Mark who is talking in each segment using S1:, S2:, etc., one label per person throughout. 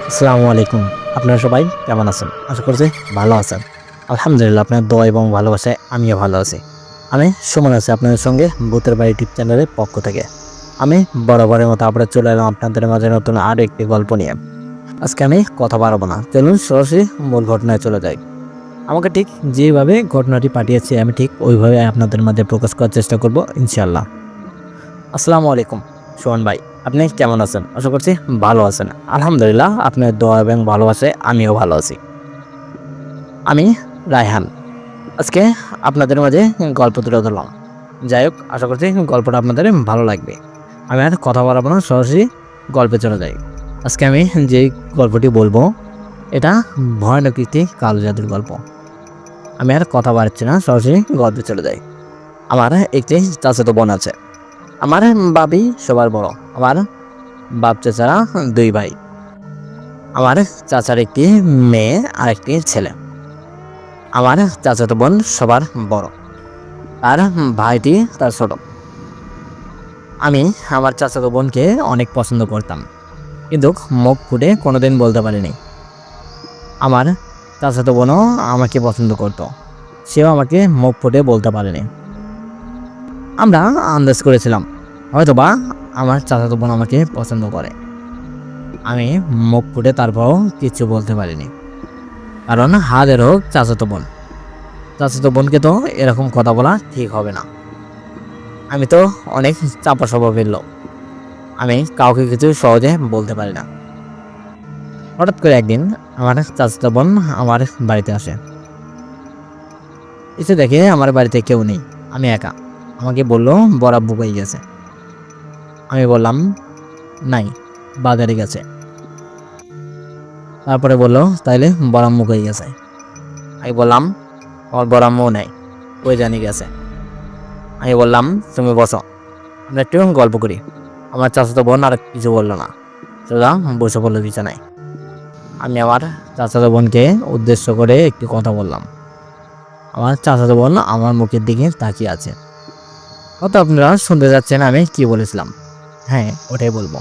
S1: আসসালামু আলাইকুম। আপনারা সবাই কেমন আছেন? আশা করছি ভালো আছেন। আলহামদুলিল্লাহ আপনার দোয়া এবং ভালোবাসায় আমিও ভালো আছি। আমি সুমন আছি আপনাদের সঙ্গে ভূতের বাড়ি ইউটিউব চ্যানেলের পক্ষ থেকে। আমি বরাবরের মতো আবার চলে এলাম আপনাদের মাঝে নতুন আরও একটি গল্প নিয়ে। আজকে আমি কথা বাড়াবো না। চলুন সরাসরি মূল ঘটনায় চলে যাই। আমাকে ঠিক যেভাবে ঘটনাটি পাঠিয়েছে আমি ঠিক ওইভাবে আপনাদের মাঝে প্রকাশ করার চেষ্টা করব ইনশাআল্লাহ। আসসালামু আলাইকুম সুমন ভাই, আপনি কেমন আছেন? আশা করছি ভালো আছেন। আলহামদুলিল্লাহ আপনার দোয়া এবং ভালোবাসায় আমিও ভালো আছি। আমি রায়হান। আজকে আপনাদের মাঝে গল্প তুলে ধরলাম। যাই হোক, আশা করছি গল্পটা আপনাদের ভালো লাগবে। আমি আর কথা বলবো না, সরাসরি গল্পে চলে যাই। আজকে আমি যে গল্পটি বলবো এটা ভয়ানক একটি কালো জাদুর গল্প। আমি আর কথা বাড়াচ্ছি না, সরাসরি গল্পে চলে যাই। আমার একটি চাচাতো বোন আছে। আমার বাবি সবার বড়। আমার বাপ চাচারা দুই ভাই। আমার চাচার একটি মেয়ে আর একটি ছেলে। আমার চাচাতো বোন সবার বড়, আর ভাইটি তার ছোট। আমি আমার চাচাতো বোনকে অনেক পছন্দ করতাম, কিন্তু মুখ ফুটে কোনোদিন বলতে পারিনি। আমার চাচাতো বোনও আমাকে পছন্দ করতো, সেও আমাকে মুখ ফুটে বলতে পারেনি। আমরা আন্দাজ করেছিলাম হয়তোবা আমার চাচাতো বোন আমাকে পছন্দ করে। আমি মুখ ফুটে তারপরও কিছু বলতে পারিনি, কারণ হাদের হোক চাচাতো বোন। চাচাতো বোনকে তো এরকম কথা বলা ঠিক হবে না। আমি তো অনেক চাপা স্বভাবের লোক, আমি কাউকে কিছু সহজে বলতে পারি না। হঠাৎ করে একদিন আমার চাচাতো বোন আমার বাড়িতে আসে। এসে দেখে আমার বাড়িতে কেউ নেই, আমি একা। আমাকে বলল বরাব্বু কই গেছে। আমি বললাম নাই, বাজারে গেছে। তারপরে বললো তাইলে বরাম্মু কই গেছে। আমি বললাম আমার বরাম্মু নাই, কই জানি গেছে। আমি বললাম তুমি বসো, আমরা একটু গল্প করি। আমার চাচাতো বোন আর কিছু বললো না, সোজা বসে পড়লো বিছানায়। আমি আমার চাচাতো বোনকে উদ্দেশ্য করে একটি কথা বললাম। আমার চাচাতো বোন আমার মুখের দিকে তাকিয়ে আছে। কত আপনারা শুনতে যাচ্ছেন আমি কি বলেছিলাম? হ্যাঁ, ওটাই বলবো।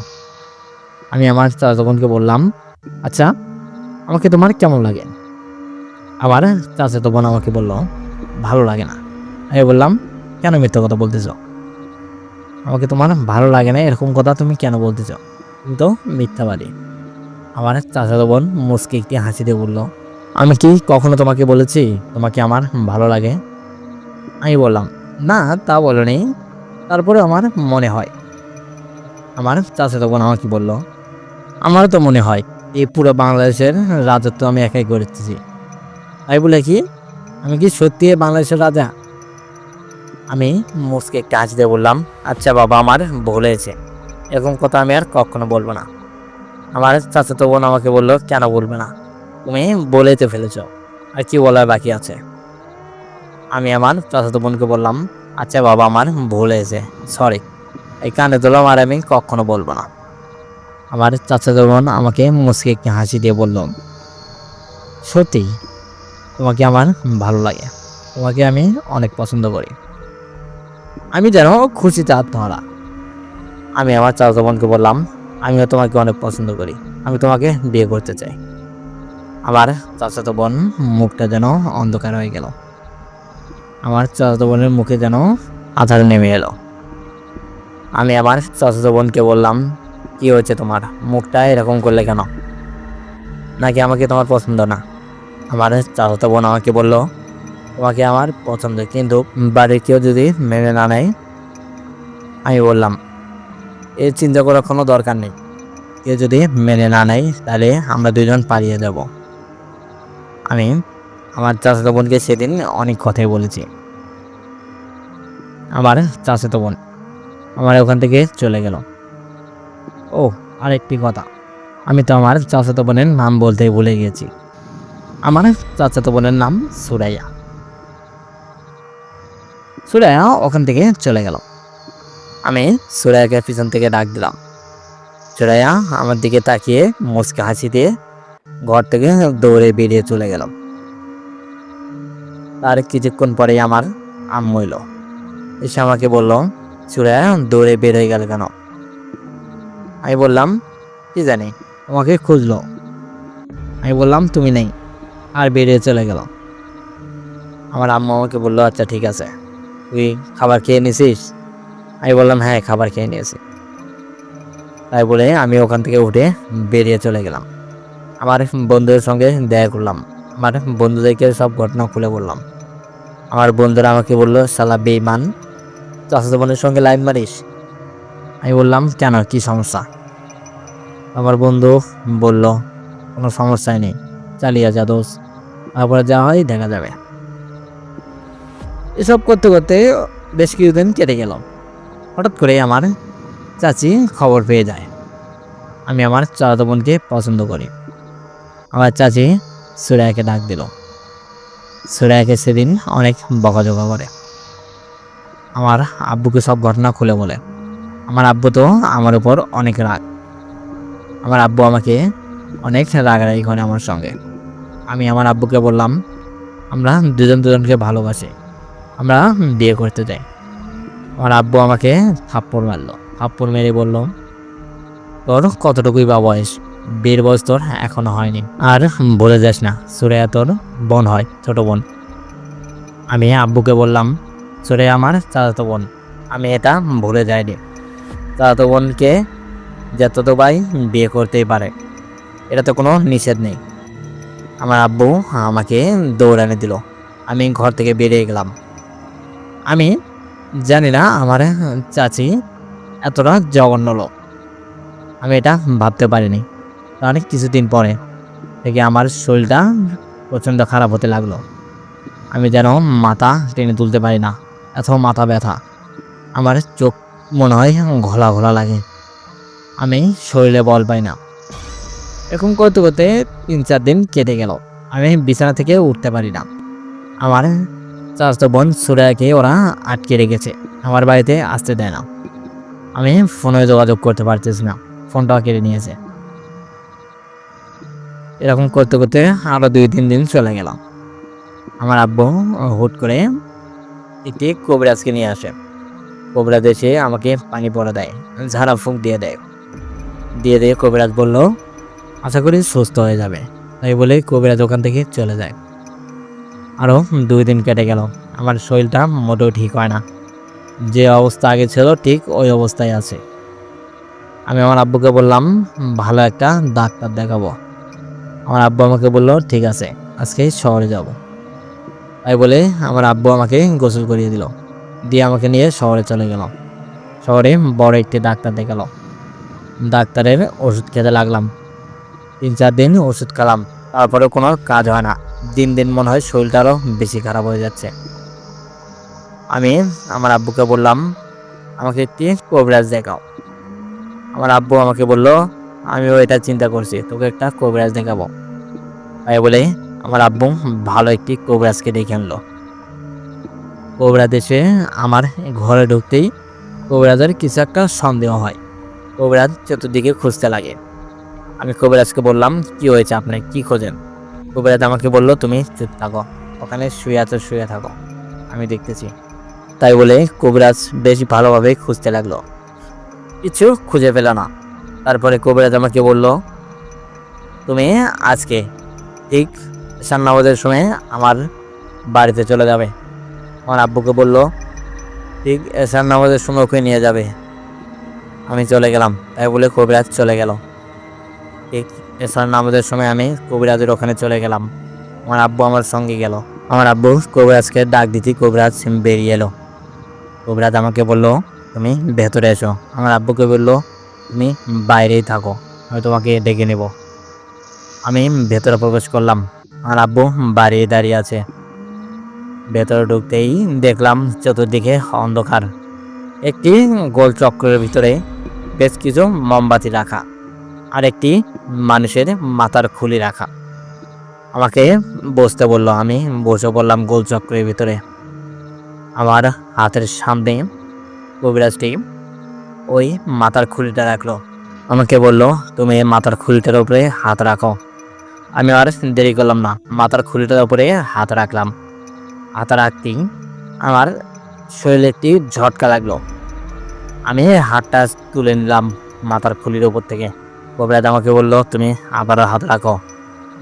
S1: আমি আমার চাচাতো বোনকে বললাম, আচ্ছা আমাকে তোমার কেমন লাগে? আবার চাচাতো বোন আমাকে বলল ভালো লাগে না। আমি বললাম কেন মিথ্যা কথা বলতেছ? আমাকে তোমার ভালো লাগে না এরকম কথা তুমি কেন বলতেছ? তুমি তো মিথ্যাবাদী। আমার চাচাতো বোন মুচকি একটি হাসি দিয়ে বলল, আমি কি কখনো তোমাকে বলেছি তোমাকে আমার ভালো লাগে? আমি বললাম না, তা বলোনি, তারপরে আমার মনে হয়। আমার চাচাতো বোন আমাকে বলল, আমারও তো মনে হয় এই পুরো বাংলাদেশের রাজত্ব আমি একাই করতেছি। আমি বলে কি, আমি কি সত্যি বাংলাদেশের রাজা? আমি মুচকে একটা হাসি দিয়ে বললাম, আচ্ছা বাবা আমার ভুল হয়েছে, এরকম কথা আমি আর কখনো বলবো না। আমার চাচাতো বোন আমাকে বললো কেন বলবে না, তুমি বলেই তো ফেলেছ, আর কি বলার বাকি আছে? আমি আমার চাচাতো বোনকে বললাম, আচ্ছা বাবা আমার ভুল হয়েছে, সরি, এই কানে দিলাম আর আমি কখনো বলবো না। আমার চাচাতো বোন আমাকে মুচকে একটি হাসি দিয়ে বলল, সত্যি তোমাকে আমার ভালো লাগে, তোমাকে আমি অনেক পছন্দ করি। আমি যেন খুশিতে আত্মহারা। আমি আমার চাচাতো বোনকে বললাম, আমিও তোমাকে অনেক পছন্দ করি, আমি তোমাকে বিয়ে করতে চাই। আমার চাচাতো বোন মুখটা যেন অন্ধকার হয়ে গেল। আমার চাচাতো বোনের মুখে যেন আধার নেমে এলো। আমি আমার চাচাতো বোনকে বললাম, কি হয়েছে তোমার, মুখটা এরকম করলে কেন? নাকি আমাকে তোমার পছন্দ না? আমার চাচাতো বোন আমাকে বলল, তোমাকে আমার পছন্দ, কিন্তু বাড়ির কেউ যদি মেনে না নেয়? আমি বললাম এর চিন্তা করার কোনো দরকার নেই, কেউ যদি মেনে না নেয় তাহলে আমরা দুজন পালিয়ে যাব। আমি আমার চাচাতো বোনকে সেদিন অনেক কথাই বলেছি। আমার চাচাতো বোন আমার ওখান থেকে চলে গেল। ও, আরেকটি কথা, আমি তো আমার চাচাতো বোনের নাম বলতেই ভুলে গেছি। আমার চাচাতো বোনের নাম সুরাইয়া। সুরাইয়া ওখান থেকে চলে গেল। আমি সুরাইয়াকে পিছন থেকে ডাক দিলাম। সুরাইয়া আমার দিকে তাকিয়ে মুচকি হাসি দিয়ে ঘর থেকে দৌড়ে বেরিয়ে চলে গেল। তার কিছুক্ষণ পরেই আমার আম্মু এলো, এসে আমাকে বলল, সুরাইয়া দৌড়ে বের হয়ে গেল কেন? আমি বললাম কি জানি, তোমাকে খুঁজলো। আমি বললাম তুমি নেই, আর বেরিয়ে চলে গেল। আমার আম্মু আমাকে বললো আচ্ছা ঠিক আছে, তুই খাবার খেয়ে নিছিস? আমি বললাম হ্যাঁ খাবার খেয়ে নিয়েছি। তাই বলে আমি ওখান থেকে উঠে বেরিয়ে চলে গেলাম। আমার বন্ধুদের সঙ্গে দেখা করলাম, আমার বন্ধুদেরকে সব ঘটনা খুলে বললাম। আমার বন্ধুরা আমাকে বললো শালা বেঈমান, চাচাতো বোনের সঙ্গে লাইন মারিস। আমি বললাম কেন, কি সমস্যা? আমার বন্ধু বলল কোনো সমস্যাই নেই, চালিয়ে যা দোষ, তারপরে যা হয় দেখা যাবে। এসব করতে করতে বেশ কিছুদিন কেটে গেল। হঠাৎ করে আমার চাচি খবর পেয়ে যায় আমি আমার চাচাতো বোনকে পছন্দ করি। আমার চাচি সুরাইয়াকে ডাক দিল। সুরাইয়াকে সেদিন অনেক বকাঝকা করে, আমার আব্বুকে সব ঘটনা খুলে বলে। আমার আব্বু তো আমার উপর অনেক রাগ, আমার আব্বু আমাকে অনেক রাগারাগি করে আমার সঙ্গে। আমি আমার আব্বুকে বললাম আমরা দুজন দুজনকে ভালোবাসি, আমরা বিয়ে করতে চাই। আমার আব্বু আমাকে থাপ্পড় মারলো, থাপ্পড় মেরে বলল তোর কতটুকুই বা বয়স, বিয়ের বয়স তোর এখনো হয়নি, আর বলে যাস না সুরাইয়া তোর বোন হয়, ছোট বোন। আমি আব্বুকে বললাম সুরাইয়া আমার চাচাতো বোন, আমি এটা ভুলে যাইনি। চাচাতো বোনকে যত ভাই বিয়ে করতেই পারে, এটা তো কোনো নিষেধ নেই। আমার আব্বু আমাকে দৌড়ানে দিল, আমি ঘর থেকে বেরিয়ে গেলাম। আমি জানি না আমার চাচি এতটা জঘন্য লোক, আমি এটা ভাবতে পারিনি। অনেক কিছুদিন পরে থেকে আমার শরীরটা প্রচণ্ড খারাপ হতে লাগলো, আমি যেন মাথা টেনে তুলতে পারি না, এত মাথা ব্যথা, আমার চোখ মনে হয় ঘোলা ঘোলা লাগে, আমি শরীরে বল পাই না। এরকম করতে করতে 3-4 দিন কেটে গেল, আমি বিছানা থেকে উঠতে পারি না। আমার চাচাতো বোন সুরাইয়াকে ওরা আটকে রেখেছে, আমার বাড়িতে আসতে দেয় না, আমি ফোনে যোগাযোগ করতে পারতেছি না, ফোনটাও কেড়ে নিয়েছে। এরকম করতে করতে আরও 2-3 দিন চলে গেল। আমার আব্বু হুট করে একটি কবিরাজকে নিয়ে আসে। কবিরাজ এসে আমাকে পানি পড়া দেয়, ঝাড়া ফুঁক দিয়ে দেয়। কবিরাজ বলল আশা করি সুস্থ হয়ে যাবে, তাই বলে কবিরাজ ওখান থেকে চলে যায়। আরও 2 দিন কেটে গেল, আমার শরীরটা মোটেও ঠিক হয় না, যে অবস্থা আগে ছিল ঠিক ওই অবস্থায় আছে। আমি আমার আব্বুকে বললাম ভালো একটা ডাক্তার দেখাবো। আমার আব্বু আমাকে বলল ঠিক আছে আজকে শহরে যাব। তাই বলে আমার আব্বু আমাকে গোসল করিয়ে দিল, দিয়ে আমাকে নিয়ে শহরে চলে গেল। শহরে বড় একটি ডাক্তার দেখালো, ডাক্তারের ওষুধ খেতে লাগলাম। 3-4 দিন ওষুধ খেলাম, তারপরে কোনো কাজ হয় না, দিন দিন মনে হয় শরীরটা আরও বেশি খারাপ হয়ে যাচ্ছে। আমি আমার আব্বুকে বললাম আমাকে একটি কবিরাজ দেখাও। আমার আব্বু আমাকে বলল আমিও এটা চিন্তা করছি, তোকে একটা কবিরাজ দেখাবো। তাই বলে আমার আব্বু ভালো একটি কবিরাজকে ডেকে আনলো। কবিরাজ এসে আমার ঘরে ঢুকতেই কবিরাজের কিছু একটা সন্দেহ হয়, কবিরাজ চতুর্দিকে খুঁজতে লাগে। আমি কবিরাজকে বললাম কি হয়েছে, আপনি কি খোঁজেন? কবিরাজ আমাকে বলল তুমি চুপ থাকো, ওখানে শুয়ে আছো, শুয়ে থাকো, আমি দেখতেছি। তাই বলে কবিরাজ বেশ ভালোভাবে খুঁজতে লাগলো, কিছু খুঁজে পেল না। তারপরে কবিরাজ আমাকে বলল তুমি আজকে ঠিক সান্নাবাদের সময় আমার বাড়িতে চলে যাবে। আমার আব্বুকে বলল ঠিক সান্নাবাদের সময় ওকে নিয়ে যাবে। আমি চলে গেলাম, তাই বলে কবিরাজ চলে গেল। ঠিক সান্নাবাদের সময় আমি কবিরাজের ওখানে চলে গেলাম, আমার আব্বু আমার সঙ্গে গেল। আমার আব্বু কবিরাজকে ডাক দিতে কবিরাজ বেরিয়ে এলো। কবিরাজ আমাকে বলল তুমি ভেতরে এসো। আমার আব্বুকে বলল তুমি বাইরেই থাকো, আমি তোমাকে ডেকে নেব। আমি ভেতরে প্রবেশ করলাম, আমার আব্বু বাইরে দাঁড়িয়ে আছে। ভেতরে ঢুকতেই দেখলাম চতুর্দিকে অন্ধকার, একটি গোল চক্রের ভিতরে বেশ কিছু মোমবাতি রাখা, আর একটি মানুষের মাথার খুলি রাখা। আমাকে বসতে বলল, আমি বসে পড়লাম গোল চক্রের ভিতরে। আমার হাতের সামনে কবিরাজটি ওই মাথার খুলিটা রাখলো, আমাকে বলল তুমি মাথার খুলিটার উপরে হাত রাখো। আমি আর দেরি করলাম না, মাথার খুলিটার উপরে হাত রাখলাম। হাত রাখতেই আমার শরীরে একটি ঝটকা লাগলো, আমি হাতটা তুলে নিলাম মাথার খুলির উপর থেকে। কবিরাজ আমাকে বলল তুমি আবারও হাত রাখো।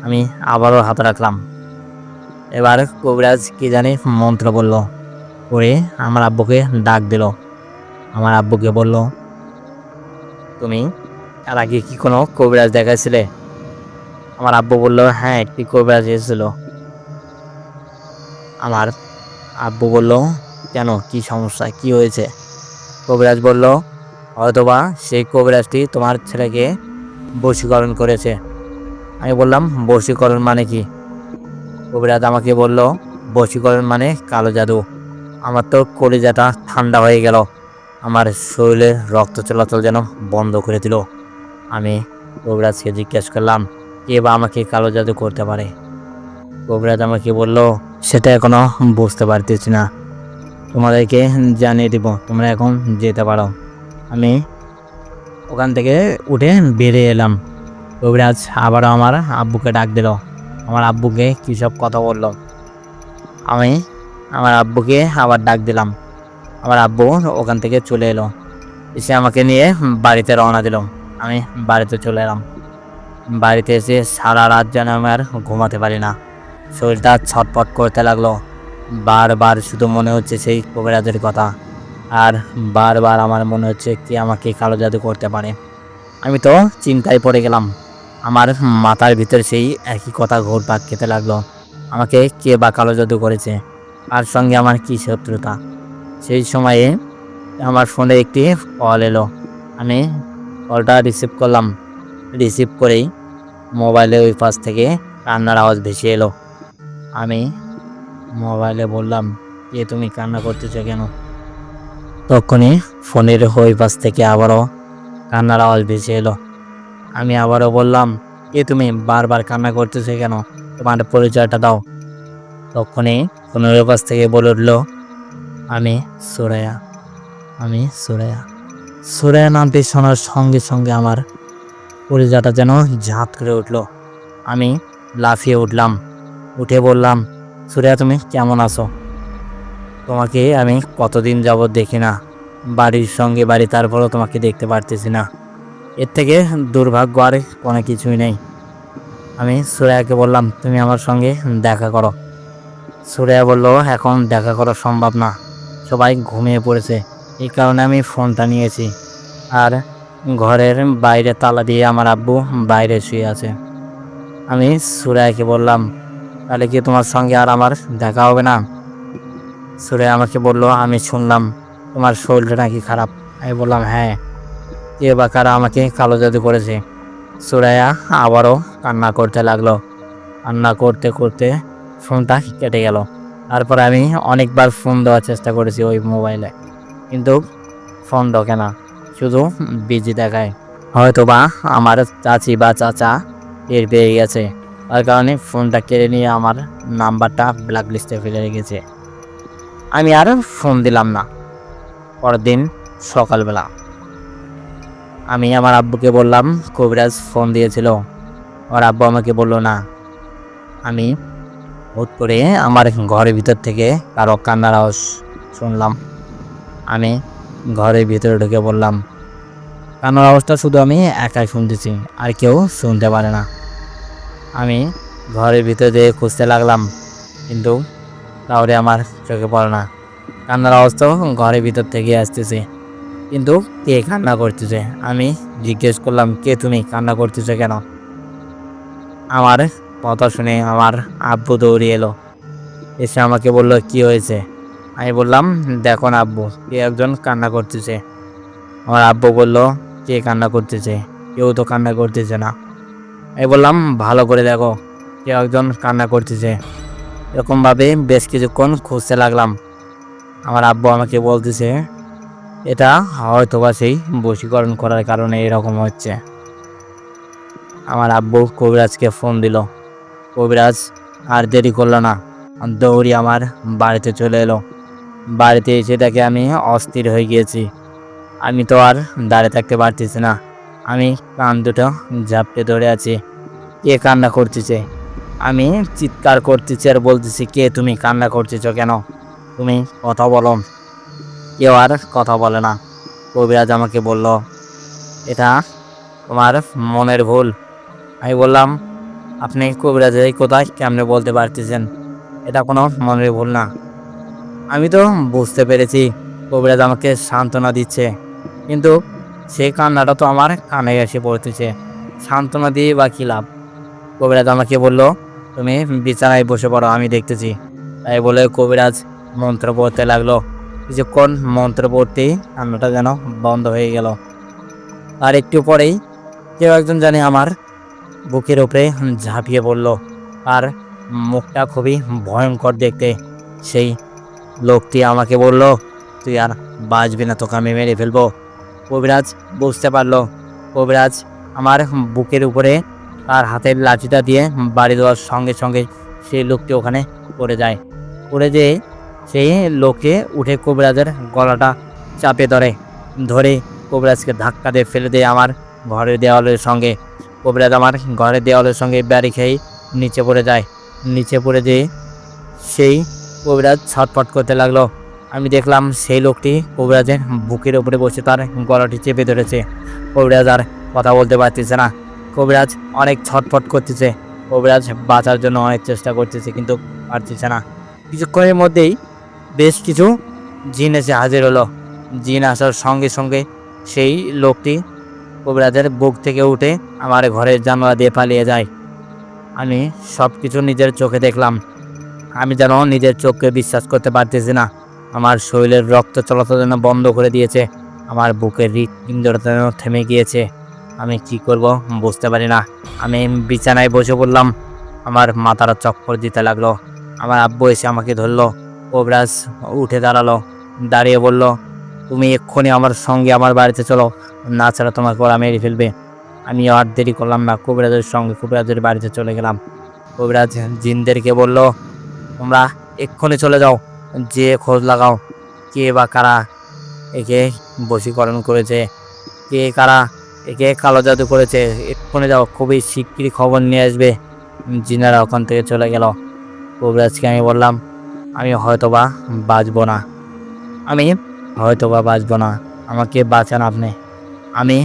S1: আমি আবারও হাত রাখলাম। এবার কবিরাজ কি জানি মন্ত্র বলল, করে আমার আব্বুকে ডাক দিল। আমার আব্বুকে বলল, তুমি এর আগে কি কোনো কবিরাজ দেখাইছিলে? আমার আব্বু বলল, হ্যাঁ, একটি কবিরাজ এসেছিল। আমার আব্বু বলল, কেন, কি সমস্যা, কি হয়েছে? কবিরাজ বলল, হয়তোবা সেই কবিরাজটি তোমার ছেলেকে বশীকরণ করেছে। আমি বললাম, বশীকরণ মানে কি? কবিরাজ আমাকে বলল, বশীকরণ মানে কালো জাদু। আমার তো কলিজাটা ঠান্ডা হয়ে গেল, আমার শরীরে রক্ত চলাচল যেন বন্ধ করে দিল। আমি কবিরাজকে জিজ্ঞেস করলাম, কে বা আমাকে কালো জাদু করতে পারে? কবিরাজ আমাকে বলল, সেটা এখনো বুঝতে পারতেছি না, তোমাদেরকে জানিয়ে দিব, তোমরা এখন যেতে পারো। আমি ওখান থেকে উঠে বেরিয়ে এলাম। কবিরাজ আবারও আমার আব্বুকে ডাক দিল। আমার আব্বুকে কী সব কথা বলল। আমি আমার আব্বুকে আবার ডাক দিলাম। আমার আব্বু ওখান থেকে চলে এলো, এসে আমাকে নিয়ে বাড়িতে রওনা দিল। আমি বাড়িতে চলে এলাম। বাড়িতে এসে সারা রাত যেন আমি আর ঘুমাতে পারি না, শরীরটা ছটফট করতে লাগলো। বারবার শুধু মনে হচ্ছে সেই কবিরাজের কথা, আর বারবার আমার মনে হচ্ছে কি আমাকে কালো জাদু করতে পারে। আমি তো চিন্তায় পড়ে গেলাম। আমার মাথার ভিতর সেই একই কথা ঘুরপাক খেতে লাগলো, আমাকে কে বা কালো জাদু করেছে, আর সঙ্গে আমার কী শত্রুতা। সেই সময়ে আমার ফোনে একটি কল এলো। আমি কলটা রিসিভ করলাম। রিসিভ করেই মোবাইলে ওই পাশ থেকে কান্নার আওয়াজ ভেসে এলো। আমি মোবাইলে বললাম, কে তুমি, কান্না করতেছো কেন? তখনই ফোনের ওই পাশ থেকে আবারও কান্নার আওয়াজ ভেসে এলো। আমি আবারও বললাম, কে তুমি, বারবার কান্না করতেছো কেন, তোমার পরিচয়টা দাও। তখনই ফোনের ওই পাশ থেকে বলে উঠল, আমি সুরাইয়া, আমি সুরাইয়া। সুরাইয়া নামটি শোনার সঙ্গে সঙ্গে আমার কলিজাটা যেন ঝাঁত করে উঠল। আমি লাফিয়ে উঠলাম, উঠে বললাম, সুরাইয়া, তুমি কেমন আছো? তোমাকে আমি কতদিন যাবৎ দেখি না, বাড়ির সঙ্গে বাড়ি, তারপরেও তোমাকে দেখতে পারতেছি না। এর থেকে দুর্ভাগ্য আর কোনো কিছুই নেই। আমি সুরাইয়াকে বললাম, তুমি আমার সঙ্গে দেখা করো। সুরাইয়া বলল, এখন দেখা করা সম্ভব না, সবাই ঘুমিয়ে পড়েছে, এই কারণে আমি ফোনটা নিয়েছি, আর ঘরের বাইরে তালা দিয়ে আমার আব্বু বাইরে শুয়ে আছে। আমি সুরাইয়াকে বললাম, তাহলে কি তোমার সঙ্গে আর আমার দেখা হবে না? সুরাইয়া আমাকে বলল, আমি শুনলাম তোমার শরীরটা নাকি খারাপ। আমি বললাম, হ্যাঁ, কে বা কারা আমাকে কালো জাদু করেছে। সুরাইয়া আবারও কান্না করতে লাগলো। কান্না করতে করতে ফোনটা কেটে গেল। তারপরে আমি অনেকবার ফোন দেওয়ার চেষ্টা করেছি ওই মোবাইলে, কিন্তু ফোন ঢোকে না, শুধু বিজি দেখায়। হয়তো বা আমার চাচি বা চাচা টের পেয়ে গেছে, তার কারণে ফোনটা কেড়ে নিয়ে আমার নাম্বারটা ব্ল্যাক লিস্টে ফেলে রেখেছে। আমি আর ফোন দিলাম না। পরের দিন সকালবেলা আমি আমার আব্বুকে বললাম, কবিরাজ ফোন দিয়েছিল। আমার আব্বু আমাকে বলল না। আমি হুট করে আমার ঘরের ভিতর থেকে কারো কান্নার আওয়াজ শুনলাম। আমি ঘরের ভিতরে ঢুকে বললাম, কান্নার আওয়াজটা শুধু আমি একাই শুনতেছি, আর কেউ শুনতে পারে না। আমি ঘরের ভিতরে দিয়ে খুঁজতে লাগলাম, কিন্তু কাউরে আমার চোখে পড়ে না। কান্নার আওয়াজ তো ঘরের ভিতর থেকে আসতেছে, কিন্তু কে কান্না করতেছে? আমি জিজ্ঞেস করলাম, কে তুমি, কান্না করতেছে কেন? আমার কথা শুনে আমার আব্বু দৌড়ে এলো, এসে আমাকে বলল, কি হয়েছে? আমি বললাম, দেখো না আব্বু, কে একজন কান্না করতেছে। আমার আব্বু বলল, কে কান্না করতেছে? কেউ তো কান্না করতেছে না। আমি বললাম, ভালো করে দেখো, কেউ একজন কান্না করতেছে। এরকমভাবে বেশ কিছুক্ষণ খুঁজতে লাগলাম। আমার আব্বু আমাকে বলতেছে, এটা হয়তোবা সেই বশীকরণ করার কারণে এরকম হচ্ছে। আমার আব্বু কবিরাজকে ফোন দিল। কবিরাজ আর দেরি করলো না, দৌড়ি আমার বাড়িতে চলে এলো। বাড়িতে এসে দেখে আমি অস্থির হয়ে গিয়েছি। আমি তো আর দাঁড়িয়ে থাকতে পারতেছি না, আমি কান দুটো ঝাপটে ধরে আছি। কে কান্না করতেছে? আমি চিৎকার করতেছি আর বলতেছি, কে তুমি, কান্না করতেছ কেন? তুমি কথা বলো। কেউ আর কথা বলে না। কবিরাজ আমাকে বলল, এটা তোমার মনের ভুল। আমি বললাম, আপনি কবিরাজের এই কোথায় কেমনে বলতে পারতেছেন? এটা কোনো মনের ভুল না। আমি তো বুঝতে পেরেছি কবিরাজ আমাকে সান্ত্বনা দিচ্ছে, কিন্তু সেই কান্নাটা তো আমার কানে এসে পড়তেছে। সান্ত্বনা দিয়ে বা কী লাভ? কবিরাজ আমাকে বলল, তুমি বিছানায় বসে পড়ো, আমি দেখতেছি। তাই বলে কবিরাজ মন্ত্র পড়তে লাগলো। কিছুক্ষণ মন্ত্র পড়তেই কান্নাটা যেন বন্ধ হয়ে গেল। আর একটু পরেই কেউ একজন জানে আমার বুকের উপরে ঝাঁপিয়ে পড়ল। আর মুখটা খুবই ভয়ঙ্কর দেখতে। সেই লোকটি আমাকে বলল, তুই আর বাঁচবি না, তোকে আমি মেরে ফেলবো। কবিরাজ বুঝতে পারলো। কবিরাজ আমার বুকের উপরে তার হাতের লাঠিটা দিয়ে বাড়ি দেওয়ার সঙ্গে সঙ্গে সেই লোকটি ওখানে পড়ে যায়। পড়ে যেয়ে সেই লোককে উঠে কবিরাজের গলাটা চাপে ধরে কবিরাজকে ধাক্কা দিয়ে ফেলে দেয় আমার ঘরের দেওয়ালের সঙ্গে। কবিরাজ আমার ঘরের দেওয়ালের সঙ্গে ব্যারি খেয়ে নিচে পড়ে যায়। নিচে পড়ে যেয়ে সেই কবিরাজ ছটফট করতে লাগলো। আমি দেখলাম সেই লোকটি কবিরাজের বুকের উপরে বসে তার গলাটি চেপে ধরেছে। কবিরাজ আর কথা বলতে পারতেছে না। কবিরাজ অনেক ছটফট করতেছে। কবিরাজ বাঁচার জন্য অনেক চেষ্টা করতেছে, কিন্তু পারতেছে না। কিছুক্ষণের মধ্যেই বেশ কিছু জিন এসে হাজির হলো। জিন আসার সঙ্গে সঙ্গে সেই লোকটি কবিরাজের বুক থেকে উঠে আমার ঘরের জানালা দিয়ে পালিয়ে যায়। আমি সব কিছু নিজের চোখে দেখলাম। আমি যেন নিজের চোখকে বিশ্বাস করতে পারতেছি না। আমার শরীরের রক্ত চলাচল যেন বন্ধ করে দিয়েছে। আমার বুকের হৃৎপিণ্ডটা যেন থেমে গিয়েছে। আমি কি করব বুঝতে পারি না। আমি বিছানায় বসে পড়লাম। আমার মাথাটা চক্কর দিতে লাগলো। আমার আব্বু এসে আমাকে ধরলো। কবিরাজ উঠে দাঁড়ালো, দাঁড়িয়ে বলল, তুমি এক্ষুনি আমার সঙ্গে আমার বাড়িতে চলো, না ছাড়া তোমাকে ওরা মেরে ফেলবে। আমি আর দেরি করলাম না, কবিরাজের সঙ্গে কবিরাজের বাড়িতে চলে গেলাম। কবিরাজ জিনদেরকে বলল, তোমরা এক্ষুনি চলে যাও, যে খোঁজ লাগাও কে বা কারা একে বশীকরণ করেছে, কে কারা একে কালো জাদু করেছে। এক্ষুনি যাও, খুবই শিগগিরই খবর নিয়ে আসবে। জিনারা ওখান থেকে চলে গেল। কবিরাজকে আমি বললাম, আমি হয়তোবা বাঁচব না, আমি হয়তোবা বাঁচব না, আমাকে বাঁচান আপনি। আমি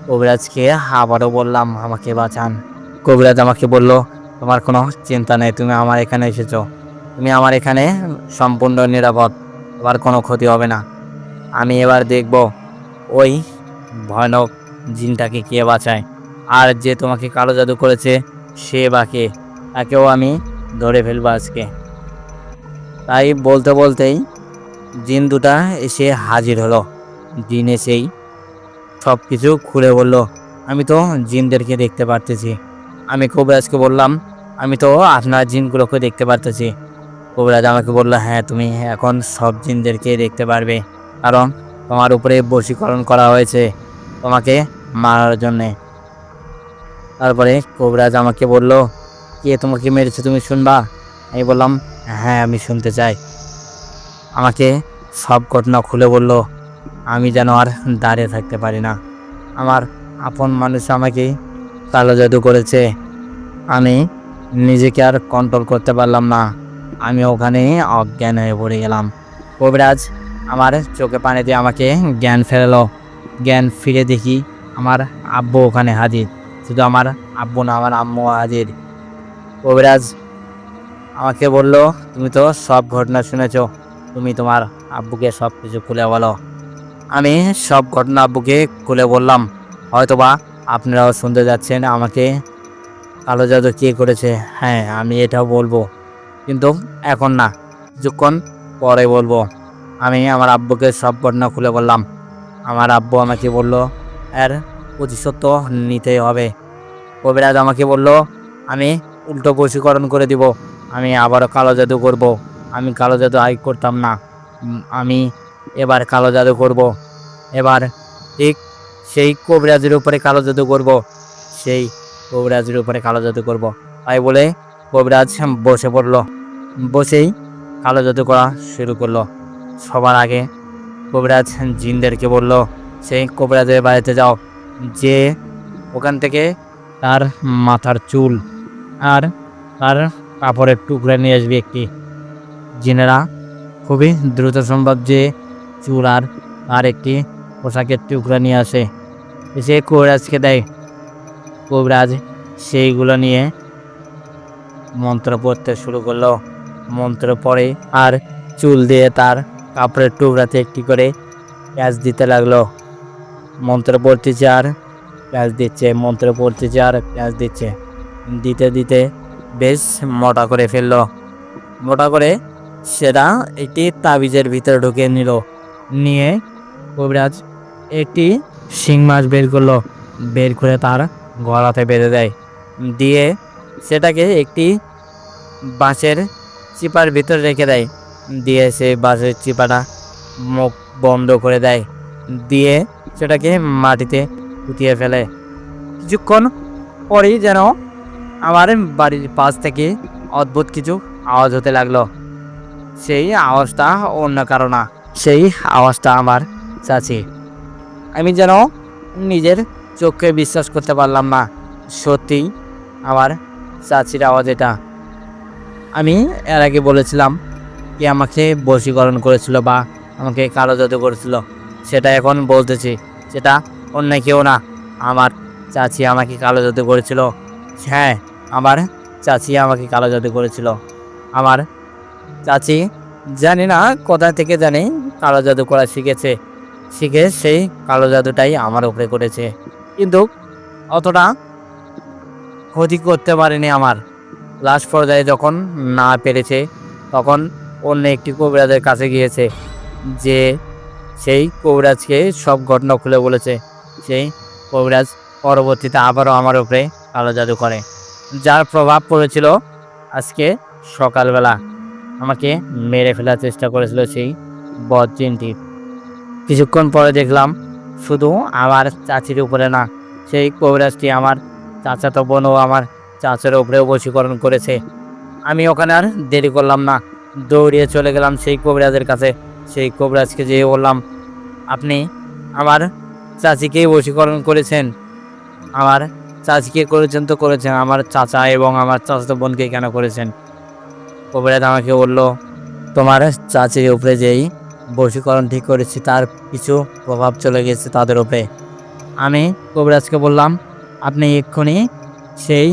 S1: কবিরাজকে আবারও বললাম, আমাকে বাঁচান। কবিরাজ আমাকে বলল, তোমার কোনো চিন্তা নেই, তুমি আমার এখানে এসেছো, তুমি আমার এখানে সম্পূর্ণ নিরাপদ, তোমার কোনো ক্ষতি হবে না। আমি এবার দেখব ওই ভয়ানক জিনটাকে কে বাঁচায়, আর যে তোমাকে কালো জাদু করেছে সে বা কে, তাকেও আমি ধরে ফেলবো আজকে। তাই বলতে বলতেই জিন দুটা এসে হাজির হলো। জিন এসেই সব কিছু খুলে বলল। আমি তো জিনদেরকে দেখতে পারতেছি। আমি কবিরাজকে বললাম, আমি তো আপনার জিনগুলোকে দেখতে পারতেছি। কবিরাজ আমাকে বলল, হ্যাঁ, তুমি এখন সব জিনদেরকে দেখতে পারবে, কারণ তোমার উপরে বশীকরণ করা হয়েছে তোমাকে মারার জন্যে। তারপরে কবিরাজ আমাকে বলল, কে তোমাকে মেরেছে তুমি শুনবা? আমি বললাম, হ্যাঁ, আমি শুনতে চাই। আমাকে সব ঘটনা খুলে বলল। আমি যেন আর দাঁড়িয়ে থাকতে পারি না। আমার আপন মানুষ আমাকে কালো জাদু করেছে। আমি নিজেকে আর কন্ট্রোল করতে পারলাম না। আমি ওখানে অজ্ঞান হয়ে পড়ে গেলাম। কবিরাজ আমার চোখে পানি দিয়ে আমাকে জ্ঞান ফেরালো। জ্ঞান ফিরে দেখি আমার আব্বু ওখানে হাজির। শুধু আমার আব্বু না, আমার আম্মু হাজির। কবিরাজ আমাকে বলল, তুমি তো সব ঘটনা শুনেছো, তুমি তোমার আব্বুকে সব কিছু খুলে বলো। আমি সব ঘটনা আব্বুকে খুলে বললাম। হয়তোবা আপনারাও শুনতে যাচ্ছেন আমাকে কালো জাদু কে করেছে। হ্যাঁ, আমি এটাও বলবো, কিন্তু এখন না, কিছুক্ষণ পরে বলবো। আমি আমার আব্বুকে সব ঘটনা খুলে বললাম। আমার আব্বু আমাকে বলল, এর প্রতিশোধ তো নিতেই হবে। কবিরাজ আমাকে বলল, আমি উল্টো বশীকরণ করে দিব, আমি আবারও কালো জাদু করব। আমি কালো জাদু আগে করতাম না, আমি এবার কালো জাদু করব। এবার ঠিক সেই কবিরাজের উপরে কালো জাদু করব, সেই কবিরাজের উপরে কালো জাদু করব। তাই বলে কবিরাজ বসে পড়ল। বসেই কালো জাদু করা শুরু করলো। সবার আগে কবিরাজ জিনদেরকে বলল, সেই কবিরাজের বাড়িতে যাও, যে ওখান থেকে তার মাথার চুল আর তার কাপড়ের টুকরা নিয়ে আসবে একটি। জিনেরা খুবই দ্রুত সম্ভব যে চুল আর একটি পোশাকের টুকরা নিয়ে আসে, এসে কবিরাজকে দেয়। কবিরাজ সেইগুলো নিয়ে মন্ত্র পড়তে শুরু করলো। মন্ত্র পড়ে আর চুল দিয়ে তার কাপড়ের টুকরাতে একটি করে প্যাঁচ দিতে লাগলো। মন্ত্র পড়তেছে আর প্যাঁচ দিচ্ছে, মন্ত্র পড়তেছে আর প্যাঁচ দিচ্ছে, দিতে দিতে বেশ মোটা করে ফেললো। মোটা করে সেটা একটি তাবিজের ভিতরে ঢুকিয়ে নিল। নিয়ে কবিরাজ একটি শিং মাছ বের করলো, বের করে তার গলাতে বেঁধে দেয়। দিয়ে সেটাকে একটি বাঁশের চিপার ভিতরে রেখে দেয়। দিয়ে সে বাঁশের চিপাটা মুখ বন্ধ করে দেয়, দিয়ে সেটাকে মাটিতে পুঁতিয়ে ফেলে। কিছুক্ষণ পরেই যেন আমার বাড়ির পাশ থেকে অদ্ভুত কিছু আওয়াজ হতে লাগলো। সেই আওয়াজটা অন্য কারো না, সেই আওয়াজটা আমার চাচি। আমি যেন নিজের চোখে বিশ্বাস করতে পারলাম না, সত্যিই আমার চাচির আওয়াজ এটা। আমি এর আগে বলেছিলাম কি আমাকে বশীকরণ করেছিল বা আমাকে কালো জাদু করেছিল, সেটা এখন বলতেছি, সেটা অন্য কেউ না, আমার চাচি আমাকে কালো জাদু করেছিল। হ্যাঁ, আমার চাচি আমাকে কালো জাদু করেছিল। আমার চাচি জানি না কোথা থেকে জানি কালো জাদু করা শিখে সেই কালো জাদুটাই আমার উপরে করেছে, কিন্তু অতটা ক্ষতি করতে পারেনি আমার। লাস্ট পর্যায়ে যখন না পেরেছে তখন অন্য একটি কবিরাজের কাছে গিয়েছে, যে সেই কবিরাজকে সব ঘটনা খুলে বলেছে। সেই কবিরাজ পরবর্তীতে আবারও আমার উপরে কালো জাদু করে, যার প্রভাব পড়েছিল আজকে সকালবেলা আমাকে মেরে ফেলার চেষ্টা করেছিল সেই বদজিনটি। কিছুক্ষণ পরে দেখলাম শুধু আমার চাচির উপরে না, সেই কবিরাজটি আমার চাচাতো বোন ও আমার চাচার উপরেও বশীকরণ করেছে। আমি ওখানে আর দেরি করলাম না, দৌড়িয়ে চলে গেলাম সেই কবিরাজের কাছে। সেই কবিরাজকে যেয়ে বললাম, আপনি আমার চাচিকেই বশীকরণ করেছেন। আমার চাচিকে করেছেন তো করেছেন, আমার চাচা এবং আমার চাচাতো বোনকে কেন করেছেন? কবিরাজ আমাকে বললো, তোমার চাচির উপরে যেই বশীকরণ ঠিক করেছি তার কিছু প্রভাব চলে গেছে তাদের উপরে। আমি কবিরাজকে বললাম, আপনি এক্ষুনি সেই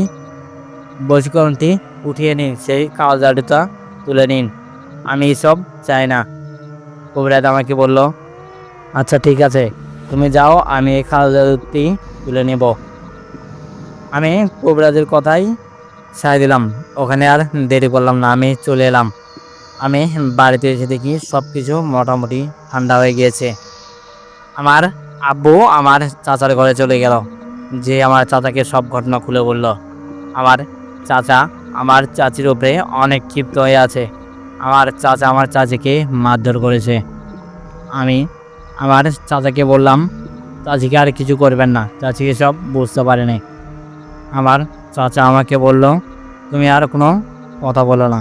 S1: বশীকরণটি উঠিয়ে নিন, সেই কালো জাদুটা তুলে নিন, আমি এসব চাই না। কবিরাজ আমাকে বলল, আচ্ছা ঠিক আছে, তুমি যাও, আমি এই কালো জাদুটি তুলে নেব। আমি কবিরাজের কথাই সায় দিলাম, ওখানে আর দেরি করলাম না, আমি চলে এলাম। আমি বাড়িতে এসে দেখি সব কিছু মোটামুটি ঠান্ডা হয়ে গিয়েছে। আমার আব্বু আমার চাচার ঘরে চলে গেল, যে আমার চাচাকে সব ঘটনা খুলে বলল। আমার চাচা আমার চাচির উপরে অনেক ক্ষিপ্ত হয়ে আছে। আমার চাচা আমার চাচিকে মারধর করেছে। আমি আমার চাচাকে বললাম, চাচিকে আর কিছু করবেন না, চাচিকে সব বুঝতে পারেনি। আমার চাচা আমাকে বলল, তুমি আর কোনো কথা বলো না,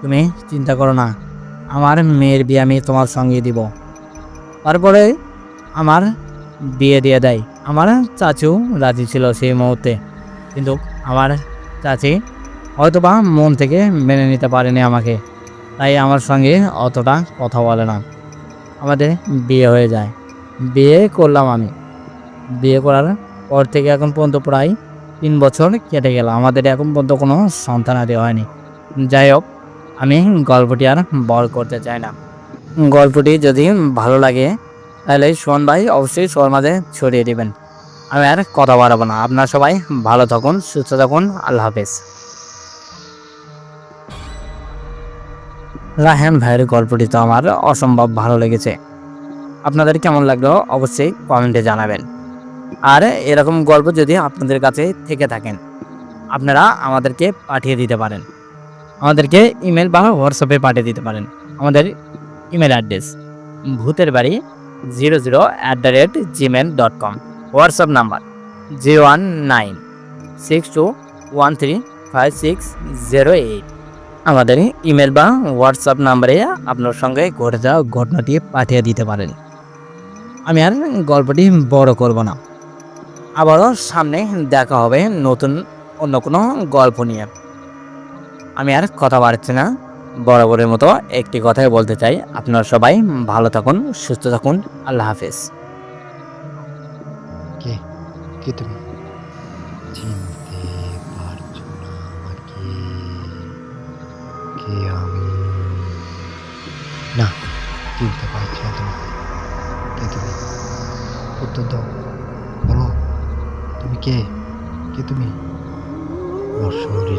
S1: তুমি চিন্তা করো না, আমার মেয়ের বিয়ে আমি তোমার সঙ্গে দিব। তারপরে আমার বিয়ে দিয়ে দেয়। আমার চাচু রাজি ছিল সেই মুহূর্তে, কিন্তু আমার চাচি হয়তোবা মন থেকে মেনে নিতে পারেনি আমাকে, তাই আমার সঙ্গে অতটা কথা বলে না। আমাদের বিয়ে হয়ে যায়, বিয়ে করলাম আমি। বিয়ে করার পর থেকে এখন পর্যন্ত প্রায় 3 বছর কেটে গেল, আমাদের এখন পর্যন্ত কোনো সন্তানাদি হয়নি। যাই হোক, আমি গল্পটি আর বড় করতে চাই না। গল্পটি যদি ভালো লাগে তাহলে সোহন ভাই অবশ্যই সবার মাঝে ছড়িয়ে দিবেন। আমি আর কথা বাড়াবো না, আপনারা সবাই ভালো থাকুন, সুস্থ থাকুন, আল্লাহ হাফেজ। রায়হান ভাইয়ের গল্পটি তো আমার অসম্ভব ভালো লেগেছে, আপনাদের কেমন লাগলো অবশ্যই কমেন্টে জানাবেন। আর এরকম গল্প যদি আপনাদের কাছে থেকে থাকেন আপনারা আমাদেরকে পাঠিয়ে দিতে পারেন, আমাদেরকে ইমেল বা হোয়াটসঅ্যাপে পাঠিয়ে দিতে পারেন। আমাদের ইমেল অ্যাড্রেস bhuterbaড়ি@gmail.com, হোয়াটসঅ্যাপ নাম্বার 01962135608। আমাদের ইমেল বা হোয়াটসঅ্যাপ নাম্বারে আপনার সঙ্গে ঘটে যাওয়া ঘটনাটি পাঠিয়ে দিতে পারেন। আমি আর গল্পটি বড় করব না, আবারও সামনে দেখা হবে নতুন অন্য কোনো গল্প নিয়ে। আমি আর কথা বাড়াচ্ছি না, বরাবরের মতো একটি কথাই বলতে চাই, আপনারা সবাই ভালো থাকুন, সুস্থ থাকুন, আল্লাহ হাফেজ।
S2: কি তুমি চিনতে উত্তর দাও, বলো তুমি কে? কে তুমি? রসরিলি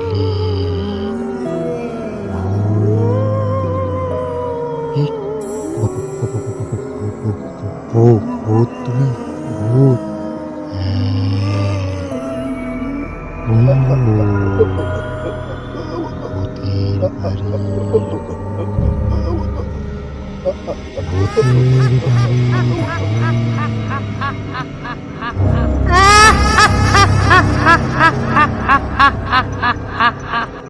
S2: ভূত, তুমি ভূত? ভূতের বাড়ি, ভূতের বাড়ি।